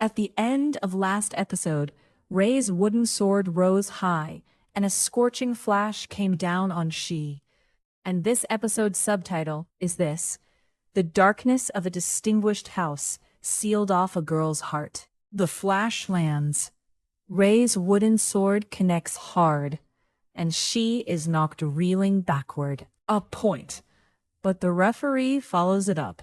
At the end of last episode, Ray's wooden sword rose high, and a scorching flash came down on she. And this episode's subtitle is this: The Darkness of a Distinguished House Sealed Off a Girl's Heart. The flash lands. Ray's wooden sword connects hard, and she is knocked reeling backward. A point. But the referee follows it up.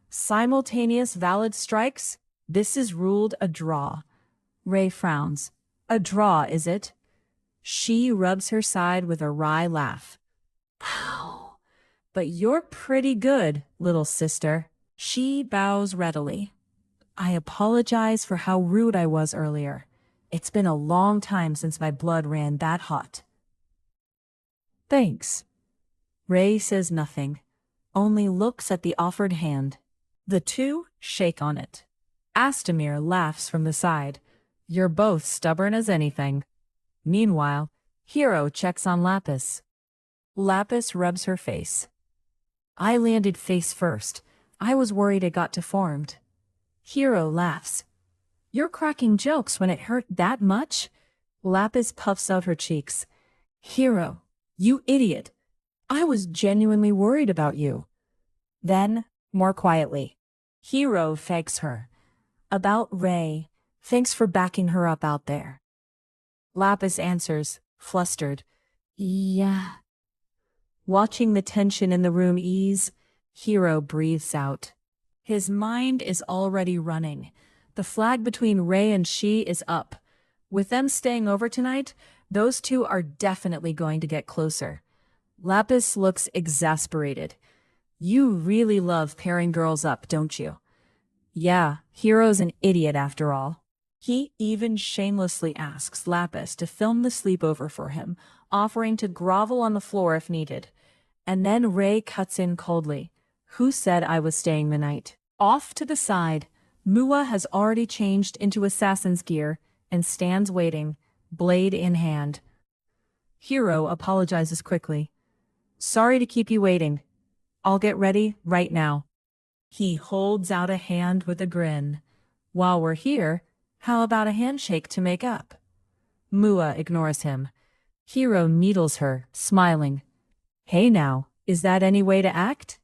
Simultaneous valid strikes. This is ruled a draw. Ray frowns. A draw, is it? She rubs her side with a wry laugh. Pow. But you're pretty good, little sister. She bows readily. I apologize for how rude I was earlier. It's been a long time since my blood ran that hot. Thanks. Ray says nothing, only looks at the offered hand. The two shake on it. Astamir laughs from the side. You're both stubborn as anything. Meanwhile, Hiro checks on Lapis. Lapis rubs her face. I landed face first. I was worried it got deformed. Hiro laughs. You're cracking jokes when it hurt that much? Lapis puffs out her cheeks. Hiro, you idiot. I was genuinely worried about you. Then, more quietly, Hiro thanks her. About Ray, thanks for backing her up out there. Lapis answers, flustered. Yeah. Watching the tension in the room ease, Hiro breathes out. His mind is already running. The flag between Ray and she is up. With them staying over tonight, those two are definitely going to get closer. Lapis looks exasperated. You really love pairing girls up, don't you? Yeah, Hiro's an idiot after all. He even shamelessly asks Lapis to film the sleepover for him, offering to grovel on the floor if needed. And then Ray cuts in coldly. Who said I was staying the night? Off to the side, Mua has already changed into assassin's gear and stands waiting, blade in hand. Hiro apologizes quickly. Sorry to keep you waiting. I'll get ready right now. He holds out a hand with a grin. While we're here, how about a handshake to make up? Mua ignores him. Hiro needles her, smiling. Hey now, is that any way to act?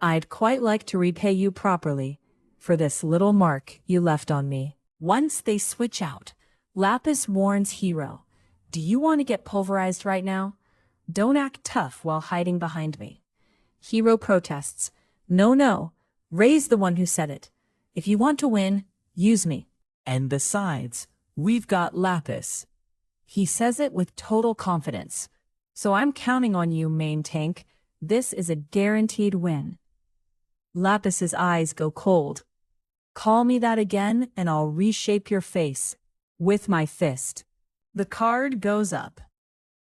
I'd quite like to repay you properly for this little mark you left on me. Once they switch out, Lapis warns Hiro. Do you want to get pulverized right now? Don't act tough while hiding behind me. Hiro protests. No. Ray's the one who said it. If you want to win, use me. And besides, we've got Lapis. He says it with total confidence. So I'm counting on you, main tank. This is a guaranteed win. Lapis's eyes go cold. Call me that again and I'll reshape your face with my fist. The card goes up.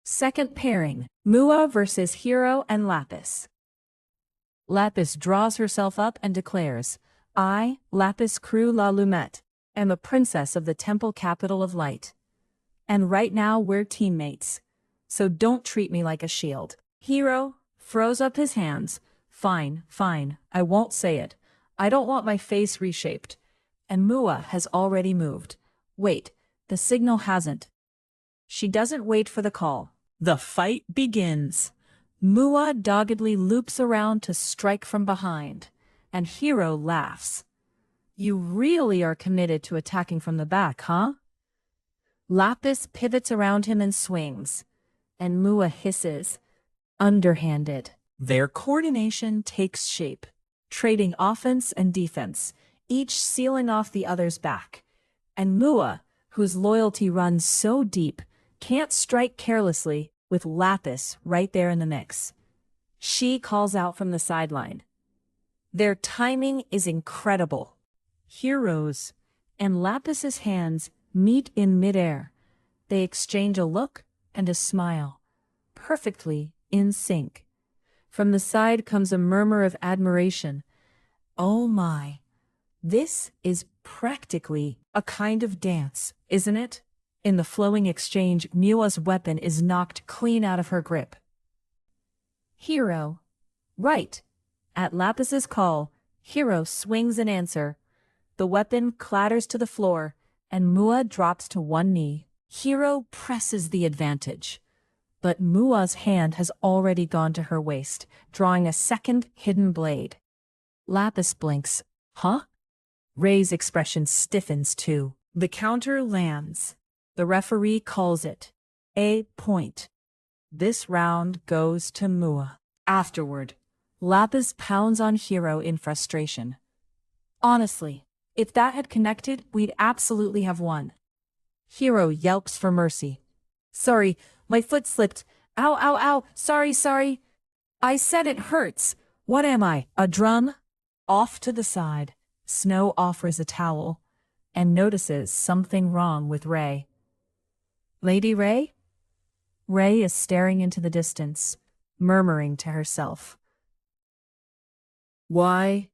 Second pairing, Mua versus Hiro and Lapis. Lapis draws herself up and declares, I, Lapis Crew La Lumette, am a princess of the temple capital of light. And right now we're teammates. So don't treat me like a shield. Hiro throws up his hands. Fine, I won't say it. I don't want my face reshaped. And Mua has already moved. Wait, the signal hasn't. She doesn't wait for the call. The fight begins. Mua doggedly loops around to strike from behind, and Hiro laughs. You really are committed to attacking from the back, huh? Lapis pivots around him and swings, and Mua hisses, underhanded. Their coordination takes shape, trading offense and defense, each sealing off the other's back. And Mua, whose loyalty runs so deep, can't strike carelessly with Lapis right there in the mix. She calls out from the sideline. Their timing is incredible. Hiro's and Lapis's hands meet in midair. They exchange a look and a smile, perfectly in sync. From the side comes a murmur of admiration. Oh my, this is practically a kind of dance, isn't it? In the flowing exchange, Mua's weapon is knocked clean out of her grip. Hiro. Right. At Lapis's call, Hiro swings an answer. The weapon clatters to the floor, and Mua drops to one knee. Hiro presses the advantage. But Mua's hand has already gone to her waist, drawing a second hidden blade. Lapis blinks. Huh? Rei's expression stiffens too. The counter lands. The referee calls it a point. This round goes to Mua. Afterward, Lapis pounds on Hiro in frustration. Honestly, if that had connected, we'd absolutely have won. Hiro yelps for mercy. Sorry, my foot slipped. Ow, ow, ow. Sorry. I said it hurts. What am I, a drum? Off to the side, Snow offers a towel and notices something wrong with Rei. Lady Rei? Rei is staring into the distance, murmuring to herself. Why?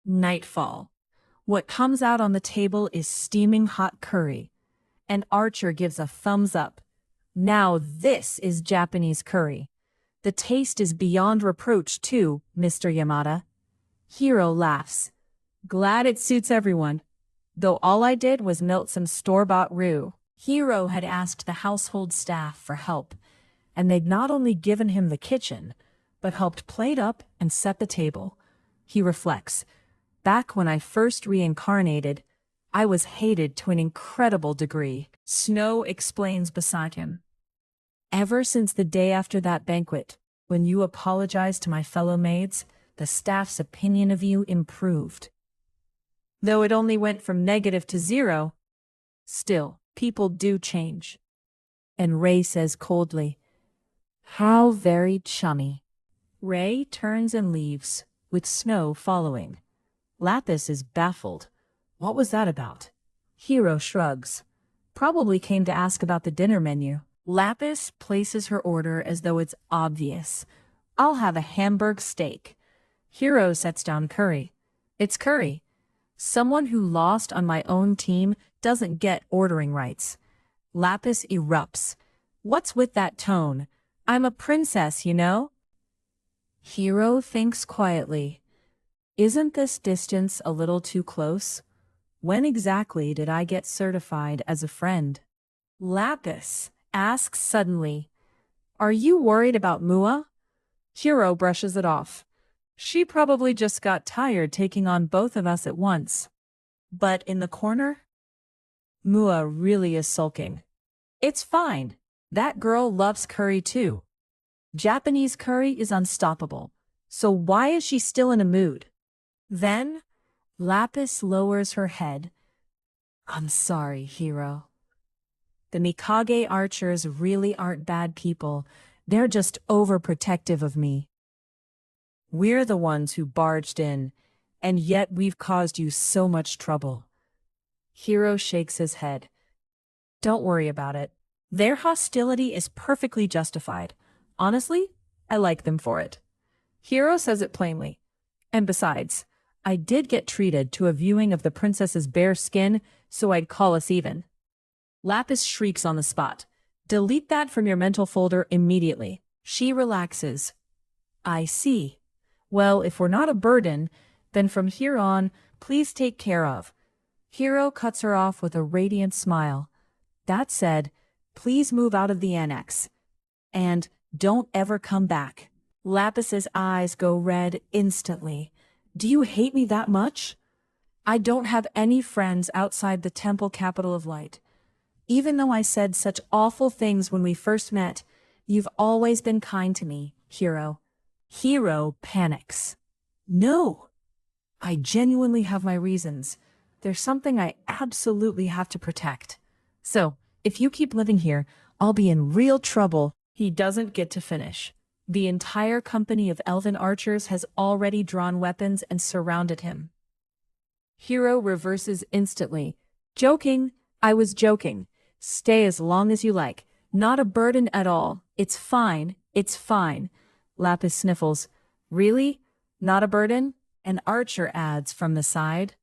Nightfall. What comes out on the table is steaming hot curry, and Archer gives a thumbs up. Now this is Japanese curry. The taste is beyond reproach too, Mr. Yamada. Hiro laughs. Glad it suits everyone. Though all I did was melt some store-bought roux. Hiro had asked the household staff for help, and they'd not only given him the kitchen, but helped plate up and set the table. He reflects. Back when I first reincarnated, I was hated to an incredible degree. Snow explains beside him. Ever since the day after that banquet, when you apologized to my fellow maids, the staff's opinion of you improved. Though it only went from negative to 0, still, people do change. And Rei says coldly, how very chummy. Rei turns and leaves, with Snow following. Lapis is baffled. What was that about? Hiro shrugs. Probably came to ask about the dinner menu. Lapis places her order as though it's obvious. I'll have a Hamburg steak. Hiro sets down curry. It's curry. Someone who lost on my own team doesn't get ordering rights. Lapis erupts. What's with that tone? I'm a princess, you know? Hiro thinks quietly. Isn't this distance a little too close? When exactly did I get certified as a friend? Lapis asks suddenly, are you worried about Mua? Hiro brushes it off. She probably just got tired taking on both of us at once. But in the corner? Mua really is sulking. It's fine. That girl loves curry too. Japanese curry is unstoppable. So why is she still in a mood? Then, Lapis lowers her head. I'm sorry, Hiro. The Mikage archers really aren't bad people. They're just overprotective of me. We're the ones who barged in, and yet we've caused you so much trouble. Hiro shakes his head. Don't worry about it. Their hostility is perfectly justified. Honestly, I like them for it. Hiro says it plainly. And besides, I did get treated to a viewing of the princess's bare skin, so I'd call us even. Lapis shrieks on the spot. Delete that from your mental folder immediately. She relaxes. I see. Well, if we're not a burden, then from here on, please take care of. Hiro cuts her off with a radiant smile. That said, please move out of the annex. And don't ever come back. Lapis's eyes go red instantly. Do you hate me that much? I don't have any friends outside the temple capital of light. Even though I said such awful things when we first met, you've always been kind to me, Hiro. Hiro panics. No, I genuinely have my reasons. There's something I absolutely have to protect. So, if you keep living here, I'll be in real trouble. He doesn't get to finish. The entire company of elven archers has already drawn weapons and surrounded him. Hiro reverses instantly. Joking, I was joking. Stay as long as you like. Not a burden at all. It's fine, it's fine. Lapis sniffles. Really? Not a burden? An archer adds from the side.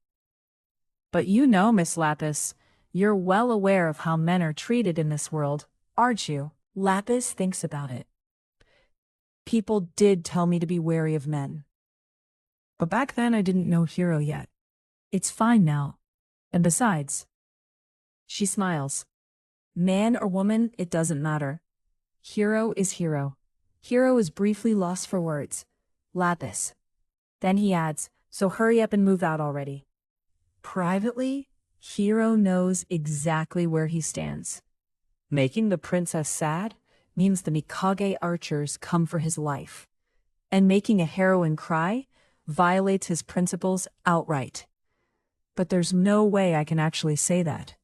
But you know, Miss Lapis, you're well aware of how men are treated in this world, aren't you? Lapis thinks about it. People did tell me to be wary of men. But back then I didn't know Hiro yet. It's fine now. And besides, she smiles. Man or woman, it doesn't matter. Hero is hero. Hero is briefly lost for words. Lapis. Then he adds, so hurry up and move out already. Privately, Hero knows exactly where he stands. Making the princess sad means the Mikage archers come for his life. And making a heroine cry violates his principles outright. But there's no way I can actually say that.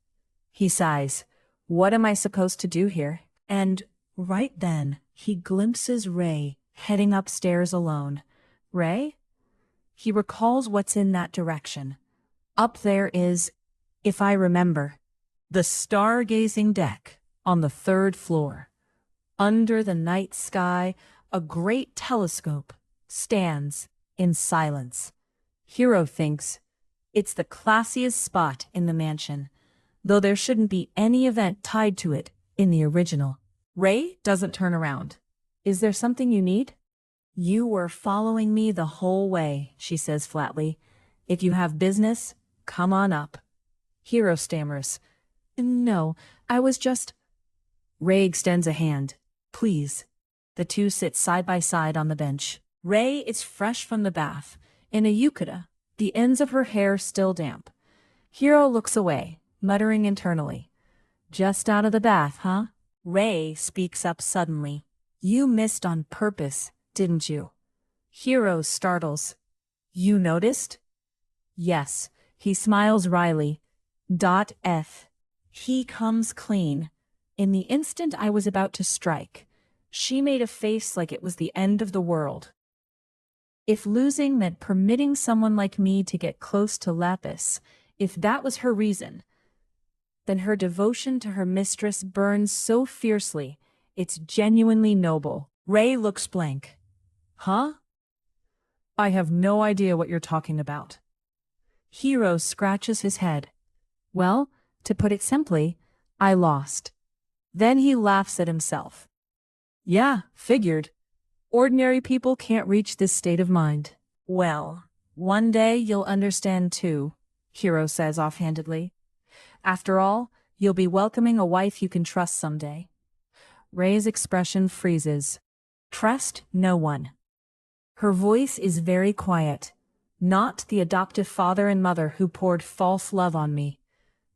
He sighs. What am I supposed to do here? And right then, he glimpses Rei heading upstairs alone. Rei? He recalls what's in that direction. Up there is, if I remember, the stargazing deck on the 3rd floor. Under the night sky, a great telescope stands in silence. Hero thinks it's the classiest spot in the mansion, though there shouldn't be any event tied to it in the original. Rei doesn't turn around. Is there something you need? You were following me the whole way, she says flatly. If you have business, come on up. Hero stammers. No, I was just... Rei extends a hand. Please. The two sit side by side on the bench. Rei is fresh from the bath, in a yukata, the ends of her hair still damp. Hero looks away, muttering internally. Just out of the bath, huh? Rei speaks up suddenly. You missed on purpose, didn't you? Hero startles. You noticed? Yes. He smiles wryly. He comes clean. In the instant I was about to strike, she made a face like it was the end of the world. If losing meant permitting someone like me to get close to Lapis, if that was her reason, then her devotion to her mistress burns so fiercely, it's genuinely noble. Rei looks blank. Huh? I have no idea what you're talking about. Hero scratches his head. Well, to put it simply, I lost. Then he laughs at himself. Yeah, figured. Ordinary people can't reach this state of mind. Well, one day you'll understand too, Hero says offhandedly. After all, you'll be welcoming a wife you can trust someday. Rei's expression freezes. Trust no one. Her voice is very quiet. Not the adoptive father and mother who poured false love on me.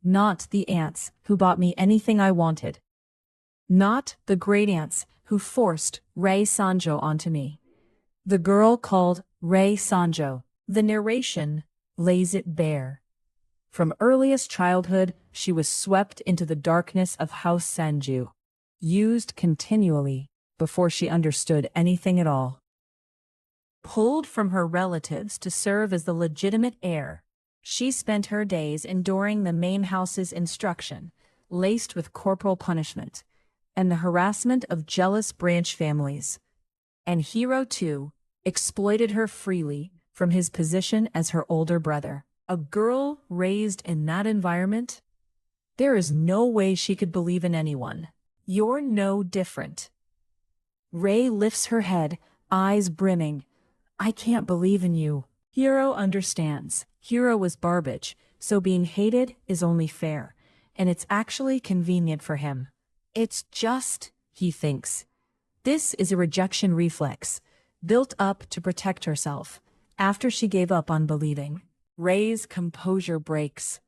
Not the aunts who bought me anything I wanted. Not the great-aunts who forced Rei Sanjo onto me. The girl called Rei Sanjo. The narration lays it bare. From earliest childhood, she was swept into the darkness of House Sanju, used continually before she understood anything at all. Pulled from her relatives to serve as the legitimate heir, she spent her days enduring the main house's instruction, laced with corporal punishment, and the harassment of jealous branch families. And Hero, too, exploited her freely from his position as her older brother. A girl raised in that environment? There is no way she could believe in anyone. You're no different. Rei lifts her head, eyes brimming. I can't believe in you. Hero understands. Hero was Barbage, so being hated is only fair, and it's actually convenient for him. It's just, he thinks. This is a rejection reflex, built up to protect herself, after she gave up on believing. Rei's composure breaks.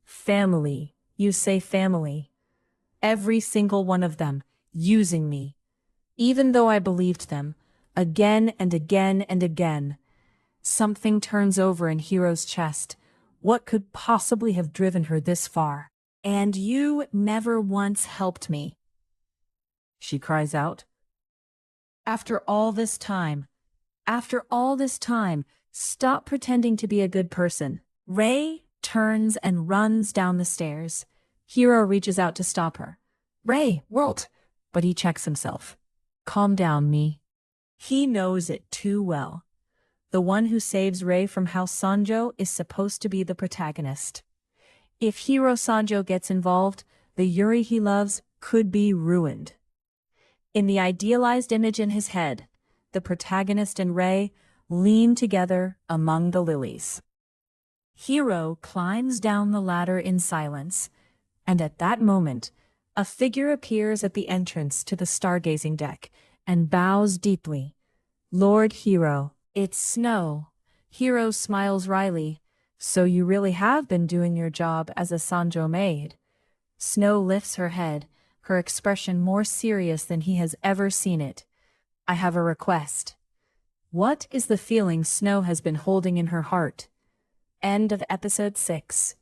Family, you say family. Every single one of them, using me. Even though I believed them, again and again and again. Something turns over in Hero's chest. What could possibly have driven her this far? And you never once helped me, she cries out. After all this time, stop pretending to be a good person. Rei turns and runs down the stairs. Hero reaches out to stop her. Rei, Walt! But he checks himself. Calm down, me. He knows it too well. The one who saves Rei from House Sanjo is supposed to be the protagonist. If Hero Sanjo gets involved, the Yuri he loves could be ruined. In the idealized image in his head, the protagonist and Rei lean together among the lilies. Hiro climbs down the ladder in silence, and at that moment, a figure appears at the entrance to the stargazing deck and bows deeply. Lord Hiro, it's Snow. Hiro smiles wryly. So you really have been doing your job as a Sanjo maid. Snow lifts her head, her expression more serious than he has ever seen it. I have a request. What is the feeling Snow has been holding in her heart? End of episode 6.